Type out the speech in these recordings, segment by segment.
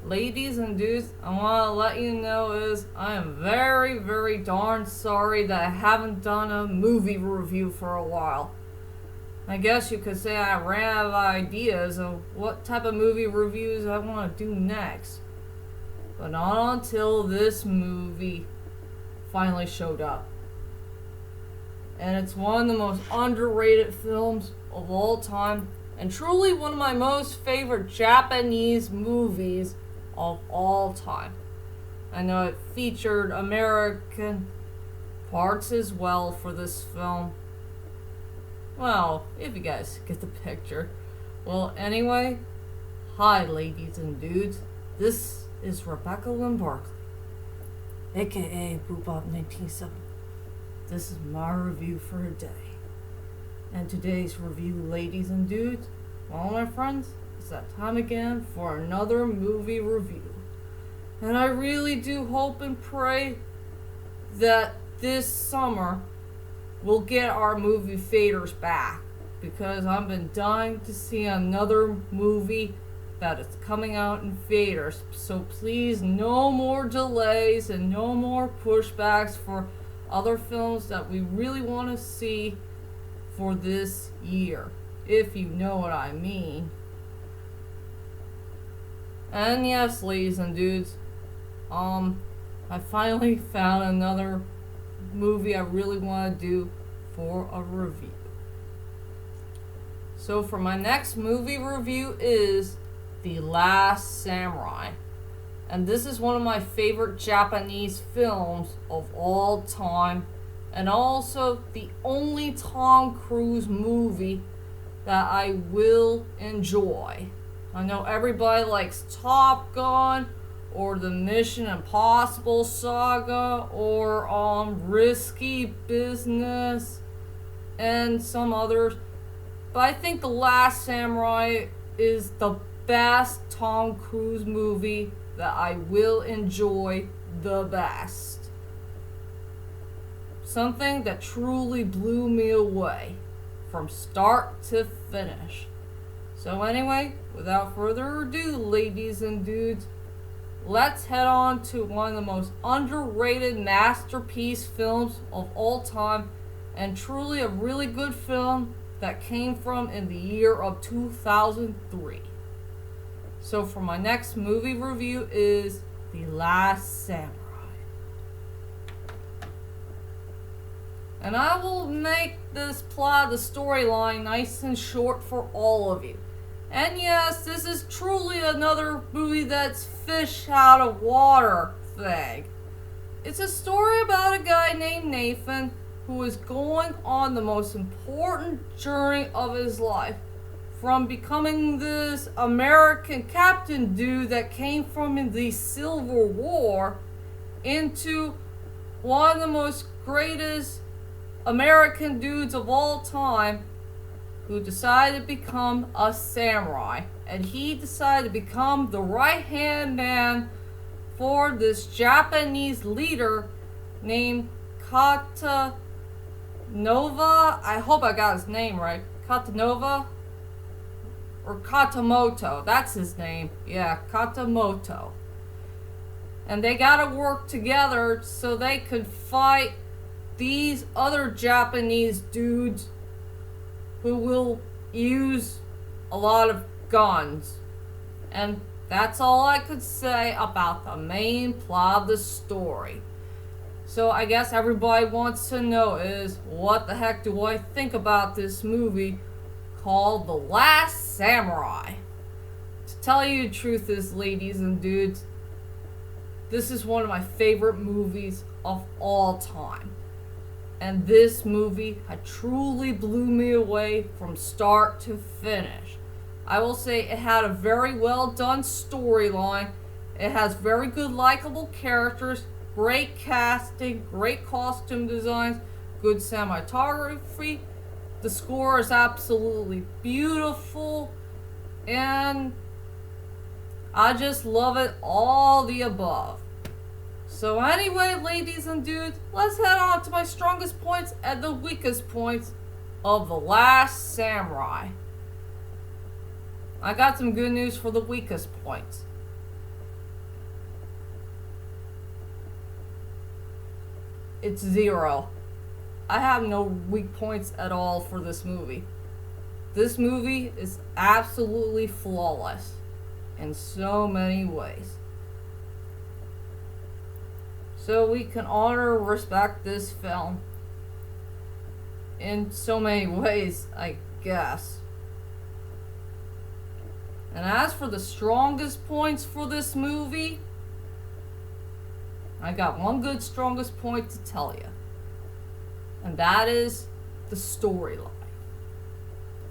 Ladies and dudes, I want to let you know is I am very, very darn sorry that I haven't done a movie review for a while. I guess you could say I ran out of ideas of what type of movie reviews I want to do next. But not until this movie finally showed up. And it's one of the most underrated films of all time, and truly one of my most favorite Japanese movies of all time. I know it featured American parts as well for this film. Well, if you guys get the picture. Well, anyway, hi ladies and dudes. This is Rebecca Lynn Barkley, aka Boobop197. This is my review for today. And today's review, ladies and dudes, well, my friends, it's that time again for another movie review. And I really do hope and pray that this summer we'll get our movie faders back, because I've been dying to see another movie that is coming out in faders. So please, no more delays and no more pushbacks for other films that we really want to see for this year, if you know what I mean. And yes, ladies and dudes, I finally found another movie I really want to do for a review. So for my next movie review is The Last Samurai. And this is one of my favorite Japanese films of all time, and also the only Tom Cruise movie that I will enjoy. I know everybody likes Top Gun or the Mission Impossible saga or Risky Business and some others, but I think The Last Samurai is the best Tom Cruise movie that I will enjoy the best. Something that truly blew me away from start to finish. So anyway, without further ado, ladies and dudes, let's head on to one of the most underrated masterpiece films of all time, and truly a really good film that came from in the year of 2003. So for my next movie review is The Last Samurai. And I will make this plot, the storyline, nice and short for all of you. And yes, this is truly another movie that's fish out of water thing. It's a story about a guy named Nathan who is going on the most important journey of his life, from becoming this American captain dude that came from the Civil War into one of the most greatest American dudes of all time, who decided to become a samurai. And he decided to become the right-hand man for this Japanese leader named Katanova. I hope I got his name right. Katanova? Or Katamoto. That's his name. Yeah, Katamoto. And they gotta work together so they could fight these other Japanese dudes who will use a lot of guns. And that's all I could say about the main plot of the story. So I guess everybody wants to know is, what the heck do I think about this movie called The Last Samurai? To tell you the truth is, ladies and dudes, this is one of my favorite movies of all time. And this movie had truly blew me away from start to finish. I will say it had a very well done storyline. It has very good likable characters, great casting, great costume designs, good cinematography. The score is absolutely beautiful, and I just love it, all the above. So anyway, ladies and dudes, let's head on to my strongest points and the weakest points of The Last Samurai. I got some good news for the weakest points. it's 0. I have no weak points at all for this movie. This movie is absolutely flawless in so many ways. So we can honor and respect this film in so many ways, I guess. And as for the strongest points for this movie, I got one good strongest point to tell you. And that is the storyline.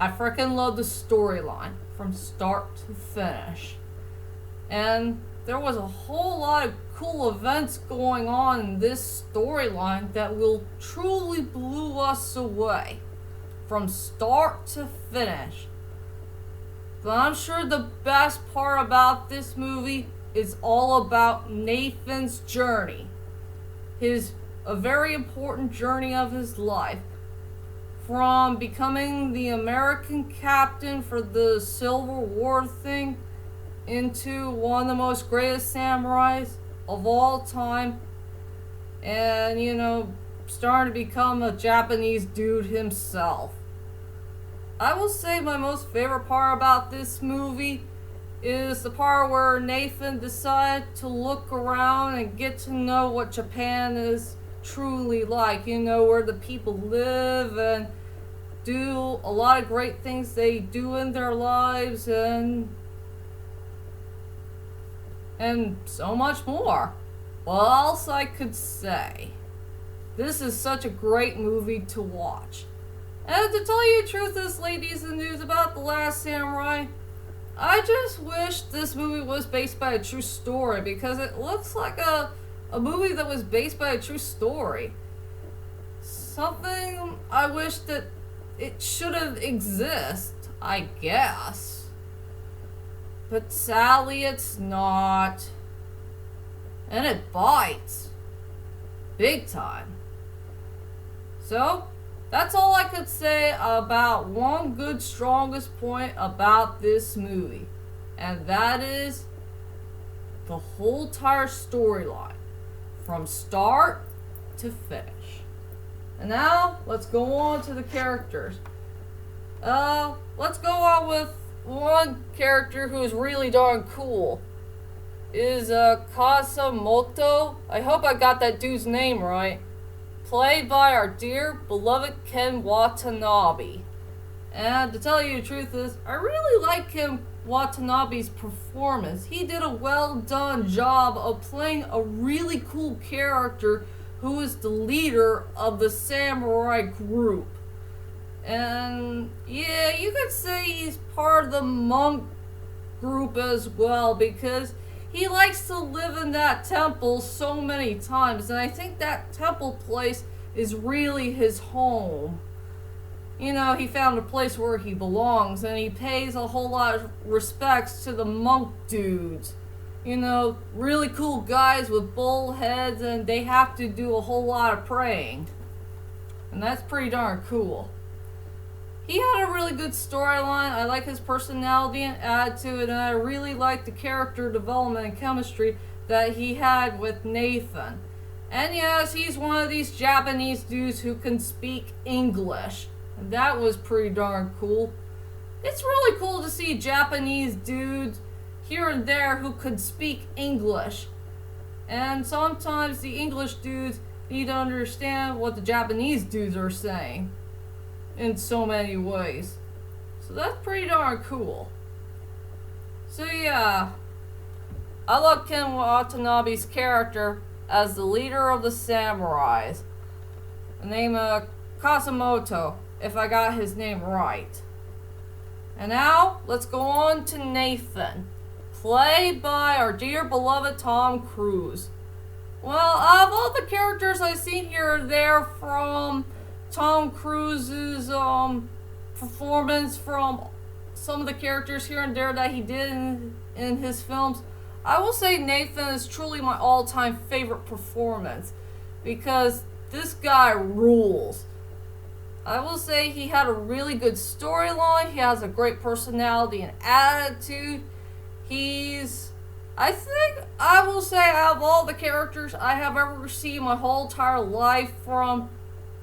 I freaking love the storyline from start to finish. And there was a whole lot of cool events going on in this storyline that will truly blew us away from start to finish. But I'm sure the best part about this movie is all about Nathan's journey. A very important journey of his life. From becoming the American captain for the Civil War thing into one of the most greatest samurais of all time. And, starting to become a Japanese dude himself. I will say my most favorite part about this movie is the part where Nathan decided to look around and get to know what Japan is truly like, where the people live and do a lot of great things they do in their lives and so much more. What else I could say? This is such a great movie to watch. And to tell you the truth, ladies and dudes, about The Last Samurai, I just wish this movie was based by a true story, because it looks like a movie that was based by a true story. Something I wish that it should have exist, I guess. But sadly it's not. And it bites. Big time. So, that's all I could say about one good strongest point about this movie. And that is the whole entire storyline. From start to finish. And now, let's go on to the characters. Let's go on with one character who is really darn cool. Is Kasamoto. I hope I got that dude's name right. Played by our dear beloved Ken Watanabe. And to tell you the truth is, I really like Ken Watanabe's performance. He did a well done job of playing a really cool character who is the leader of the samurai group. And yeah, you could say he's part of the monk group as well, because he likes to live in that temple so many times, and I think that temple place is really his home. He found a place where he belongs, and he pays a whole lot of respects to the monk dudes. Really cool guys with bull heads, and they have to do a whole lot of praying. And that's pretty darn cool. He had a really good storyline. I like his personality and attitude, and I really like the character development and chemistry that he had with Nathan. And yes, he's one of these Japanese dudes who can speak English. And that was pretty darn cool. It's really cool to see Japanese dudes here and there who could speak English. And sometimes the English dudes need to understand what the Japanese dudes are saying. In so many ways. So that's pretty darn cool. So yeah, I love Ken Watanabe's character as the leader of the samurais. The name of Kasamoto, if I got his name right. And now, let's go on to Nathan, played by our dear beloved Tom Cruise. Well, of all the characters I've seen here and there from Tom Cruise's performance, from some of the characters here and there that he did in his films, I will say Nathan is truly my all-time favorite performance, because this guy rules. I will say he had a really good storyline. He has a great personality and attitude. I think I will say, out of all the characters I have ever seen my whole entire life from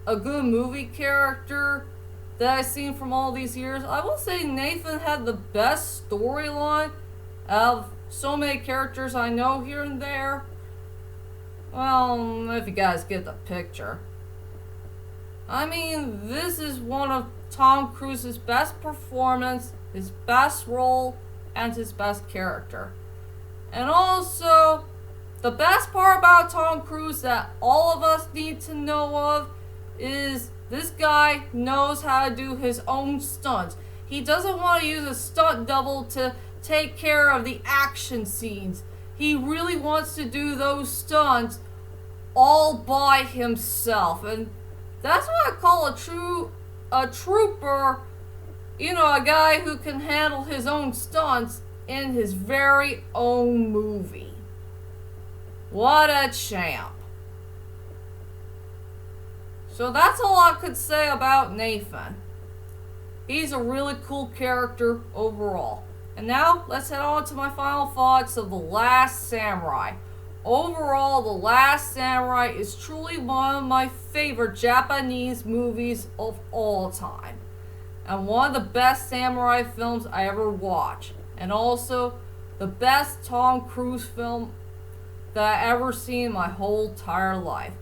a good movie character that I've seen from all these years, I will say Nathan had the best storyline of so many characters I know here and there. Well, if you guys get the picture. I mean, this is one of Tom Cruise's best performance, his best role, and his best character. And also, the best part about Tom Cruise that all of us need to know of is this guy knows how to do his own stunts. He doesn't want to use a stunt double to take care of the action scenes. He really wants to do those stunts all by himself. And that's what I call a trooper, a guy who can handle his own stunts in his very own movie. What a champ. So that's all I could say about Nathan. He's a really cool character overall. And now, let's head on to my final thoughts of The Last Samurai. Overall, The Last Samurai is truly one of my favorite Japanese movies of all time. And one of the best samurai films I ever watched. And also, the best Tom Cruise film that I ever seen in my whole entire life.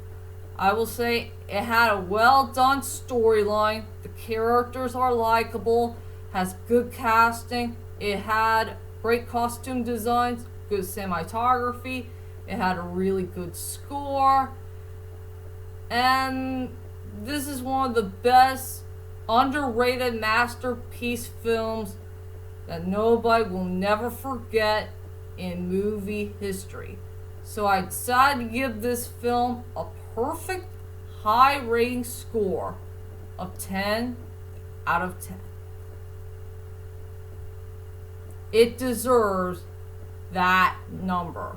I will say it had a well done storyline, the characters are likable, has good casting, it had great costume designs, good cinematography, it had a really good score, and this is one of the best underrated masterpiece films that nobody will never forget in movie history. So I decided to give this film a perfect high rating score of 10 out of 10. It deserves that number.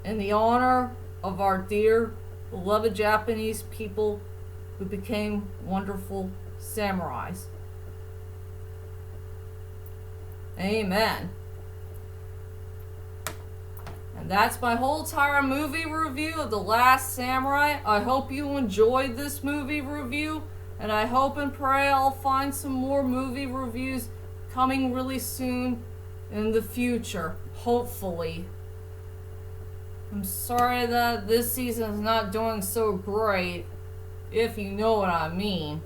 In the honor of our dear, beloved Japanese people who became wonderful samurais. Amen. And that's my whole entire movie review of The Last Samurai. I hope you enjoyed this movie review, and I hope and pray I'll find some more movie reviews coming really soon in the future, hopefully. I'm sorry that this season is not doing so great, if you know what I mean.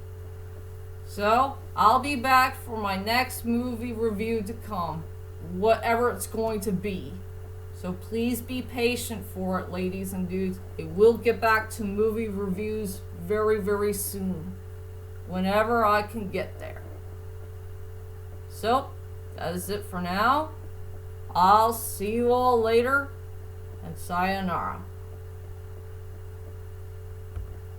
So, I'll be back for my next movie review to come, whatever it's going to be. So please be patient for it, ladies and dudes. It will get back to movie reviews very, very soon, whenever I can get there. So, that is it for now. I'll see you all later, and sayonara.